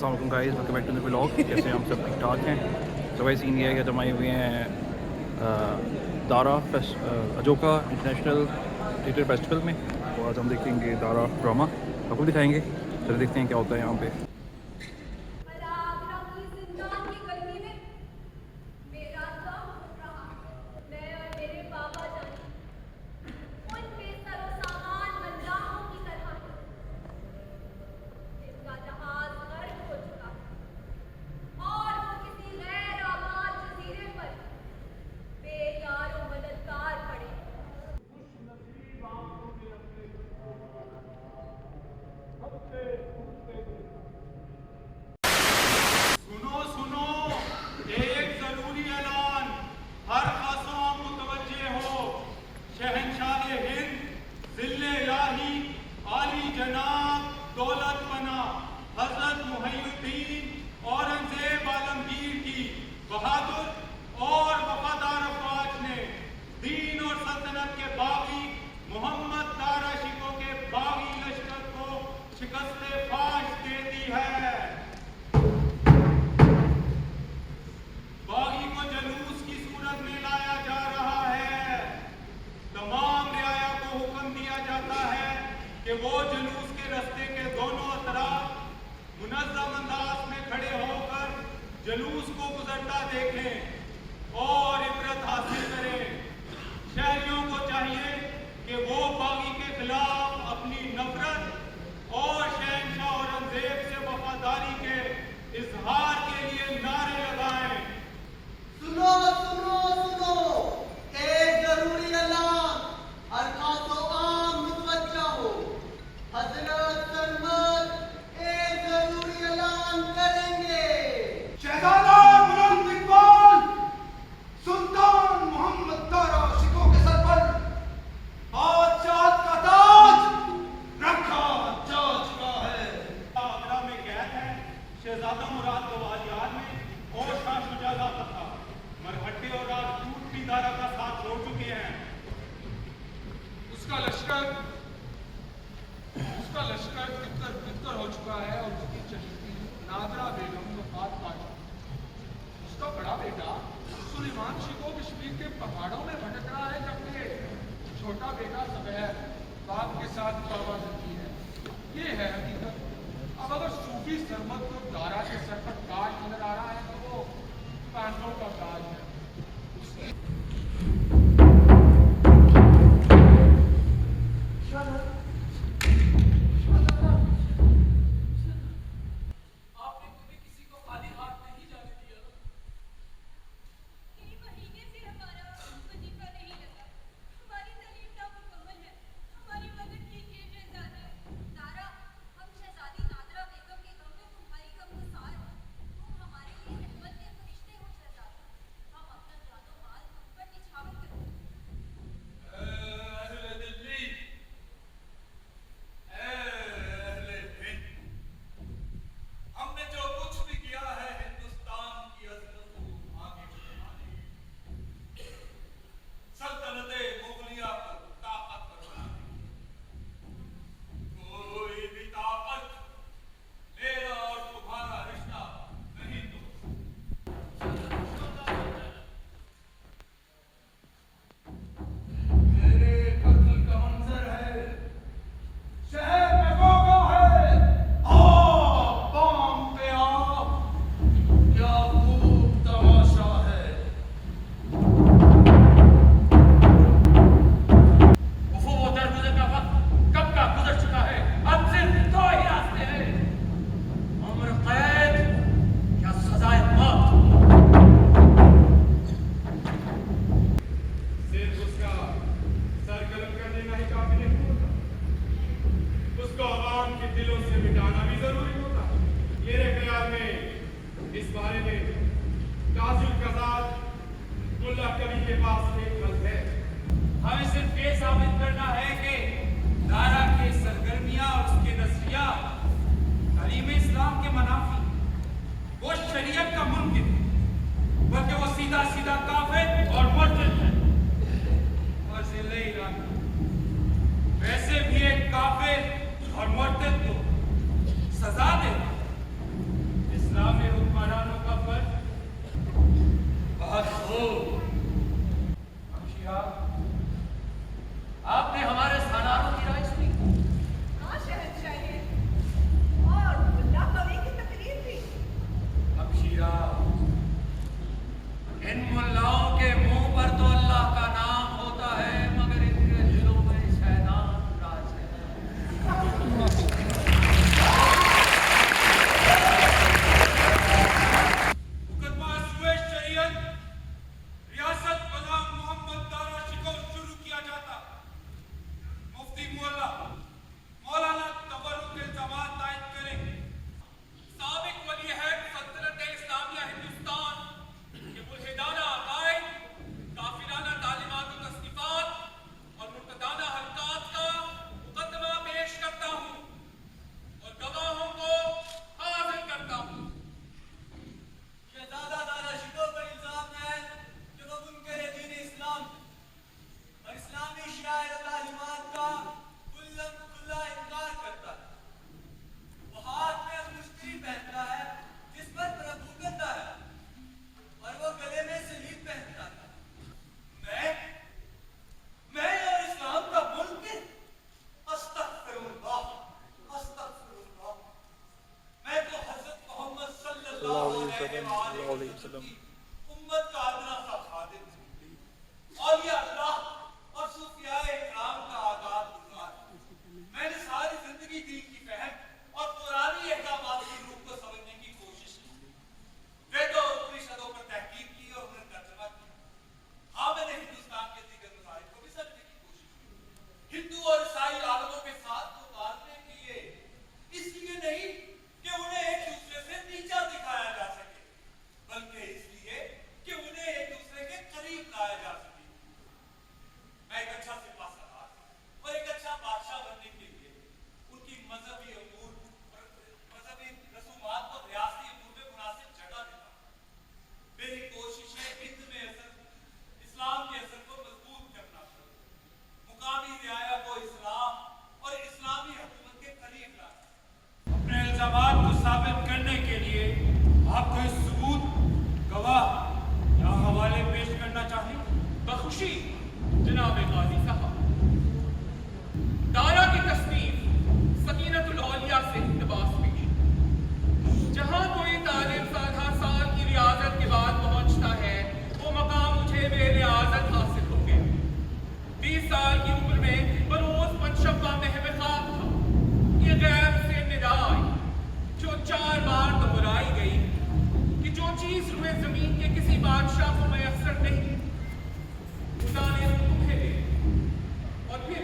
अस्सलाम वालेकुम guys, welcome back to the vlog. कैसे हम सब ठीक ठाक हैं। तो भाई सीन ये है कि हम आए हुए हैं दारा अजोका इंटरनेशनल थिएटर फेस्टिवल में। तो आज हम देखेंगे दारा ड्रामा, आपको दिखाएंगे। चलिए देखते हैं क्या होता है यहाँ पे। वो जुलूस के रास्ते के दोनों तरफ मुनज़्ज़म अंदाज में खड़े होकर जुलूस को गुजरता देखें और इबरत हासिल करें। शहरियों को चाहिए कि वो बागी के खिलाफ अपनी नफरत और शहंशाह औरंगजेब से वफादारी के इजहार के लिए नारे लगाएं। सुनो सुनो सुनो, एक जरूरी ऐलान, हर खासो आम मुतवज्जा हो। हजरत सरमद एक जरूरी ऐलान करेंगे। शहजादा बुलंद इकबाल सुल्तान मोहम्मद दारा शिकोह के सर पर बादशाह का ताज रखा जा चुका है। आगरा में कैद है शहजादा मुराद गवालियर में और शाह शुजा लापता। मरहट्टे और राजपूत भी दारा का साथ छोड़ चुके हैं। उसका लश्कर तितर हो चुका है और उसकी चचेरी नादरा बेगम वफात पा चुकी है। उसका बड़ा बेटा सुलेमान शिकोह कश्मीर के पहाड़ों में भटक रहा है, जबकि छोटा बेटा ज़ुबैर बाप के साथ बाबाज़गी है। ये है हकीकत। अब अगर सूफी सरमद को दारा के सर पर ताज नजर आ रहा है तो वो पैंतों का ताज है। हमें सिर्फ ये साबित करना है कि दारा के सरगर्मियां और उसके नजरिया तालीम इस्लाम के मनाफी, वो शरीयत का मुनकिर, बल्कि वो सीधा सीधा काफिर और मुर्तद है। और जिले ईरान वैसे भी एक काफिर और मुर्तद को सजा दे सल्लल्लाहु अलैहि वसल्लम। उम्मत का अदना सा खादिम और ये अल्लाह और सूफियाए इकराम का आगाज गुजार। मैंने सारी जिंदगी दीन की फहम और पुरानी अहकामात की रूह को समझने की कोशिश की। वेदों और उपनिषदों पर तहकीक की और उन्हें तर्जुमा किया। हाँ, मैंने हिंदुस्तान के दीगर मसाइल को भी समझने की कोशिश की। हिंदू और ईसाई आलमों के साथ उतारने के लिए, इसलिए नहीं कि उन्हें एक दूसरे से नीचा दिखाया जा सके, बल्कि इसलिए कि उन्हें एक दूसरे के करीब लाया जा सके। मैं एक अच्छा सिपहसालार और एक अच्छा बादशाह बनने के लिए उनकी मजहबी अमूर, मजहबी रसूमात और रियासती अमूर में मुनासिब जगह देता हूं। मेरी कोशिश है हिंद में इस्लाम के असर को मजबूत करना, मुकामी रियाया को इस्लाम और इस्लामी हुकूमत के करीब लाना। अपने इल्जामात को साबित करने के लिए आपको इस सबूत, गवाह या हवाले पेश करना चाहिए। बखुशी जनाब गाजी साहब, दारा की तस्नीफ सकीनतुल औलिया से इक़्तिबास पेश। जहां कोई तालिब साधा साल की रियाजत के बाद पहुंचता है, वो मकाम मुझे बेरियाजत हासिल हो गया। 20 साल की उम्र में बरोज पंचशब्बा में ख्वाब था। ये गैब से निदा आई जो 4 बार दोहराई गई कि जो चीज रुए जमीन के किसी बादशाह को मैसर नहीं, खुदा ने तुम्हें दे। और फिर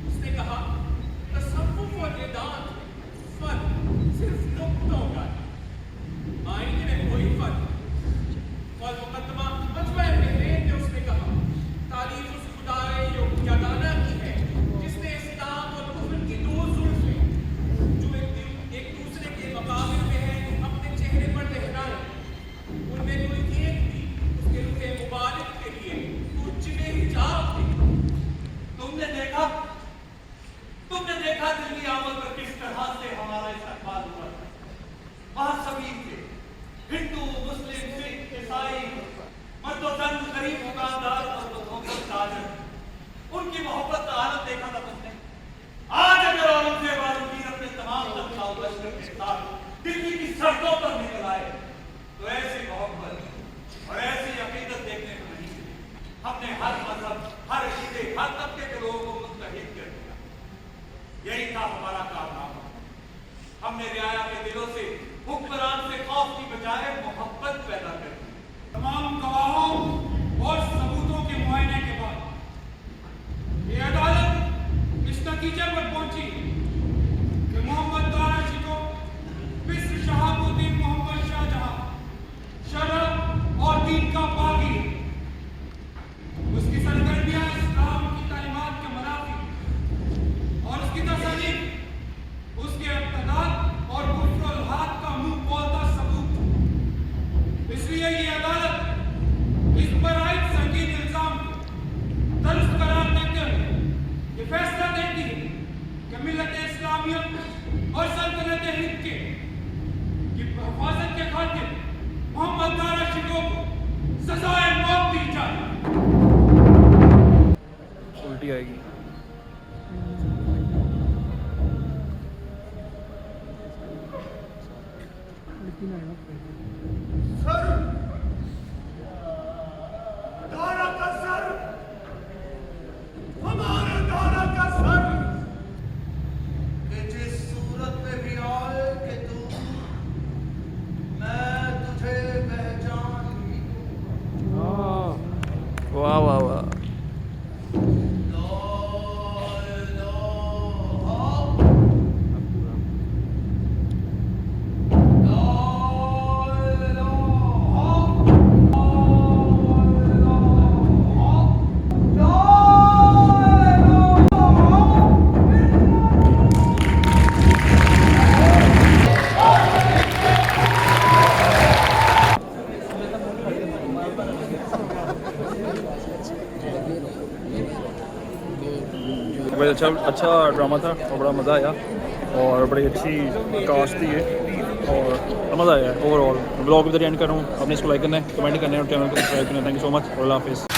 उसने कहा, तसव्वुफ और वेदांत में फर्क सिर्फ नुक्तों का है, आईने में कोई फर्क नहीं। और मुकद्दमा मजमा महरेन ने उसने कहा, तारीफ उस खुदाए यगाना की है जिसने इस्लाम और कुफ्र की 2 जुल्फें जो एक दूसरे के मुकाबले में है अपने चेहरे पर लहराए। उनमें कोई एक भी उसके रुखे मुबारक के लिए कुछ में हिजाब थे। तुमने देखा दिल्ली आमद पर किस तरह से हमारा इस्तेमाल हुआ। वहां सभी थे, हिंदू, मुस्लिम, सिख, ईसाई, मर्द और जन, गरीब, दुकानदार और ताजर। उनकी मोहब्बत का आनंद देखा था तुमने। आज अगर औरंगजेब आलमगीर अपने तमाम तनख्वाह लश्कर के साथ दिल्ली की सड़कों पर निकल आए तो ऐसी मोहब्बत और ऐसी अकीदत देखने को नहीं मिली। हमने हर मजहब, हर अकीदे, हर तबके के लोगों को मुत्तहिद कर दिया। यही था हमारा कारनामा। हमने रियाया के दिलों से, हुक्मरान से खौफ की बजाय मोहब्बत पैदा कर दी। तमाम गवाहों और सबूतों के मुआयने के बाद ये अदालत इस नतीजे पर पहुंची कि मोहम्मद दारा शिको मिस्र शहाबुद्दीन मोहम्मद शाहजहां शरअ और दीन का बागी, उसकी सरगर्मियां इस्लाम की तालीमात के मुनाफिक और उसकी तसनीफ उसके इक़्तिदार और कुफ्र और हाथ का मुंह बोलता सबूत। इसलिए ये अदालत इस पर आयद संगीन इल्जाम को दुरुस्त करार देते हुए ये फैसला देती है कि मिल्लत इस्लामियत और सल्तनत हिंद की हिफाजत के खातिर मोहम्मद दारा शिको को सजाए मौत दी जाए। उल्टी आएगी। सर, दारा का सर, हमारे दारा का सर, कि जिस सूरत में भी आए कि तू, मैं तुझे पहचान ही वाह वाह वाह। अच्छा ड्रामा था और बड़ा मज़ा आया और बड़ी अच्छी कास्ट थी ये और मज़ा आया ओवरऑल। ब्लॉग इधर एंड कर रहा हूँ। अपने इसको लाइक करना है, कमेंट करना है और चैनल को सब्सक्राइब करना है। थैंक यू सो मच और अल्लाह हाफिज़।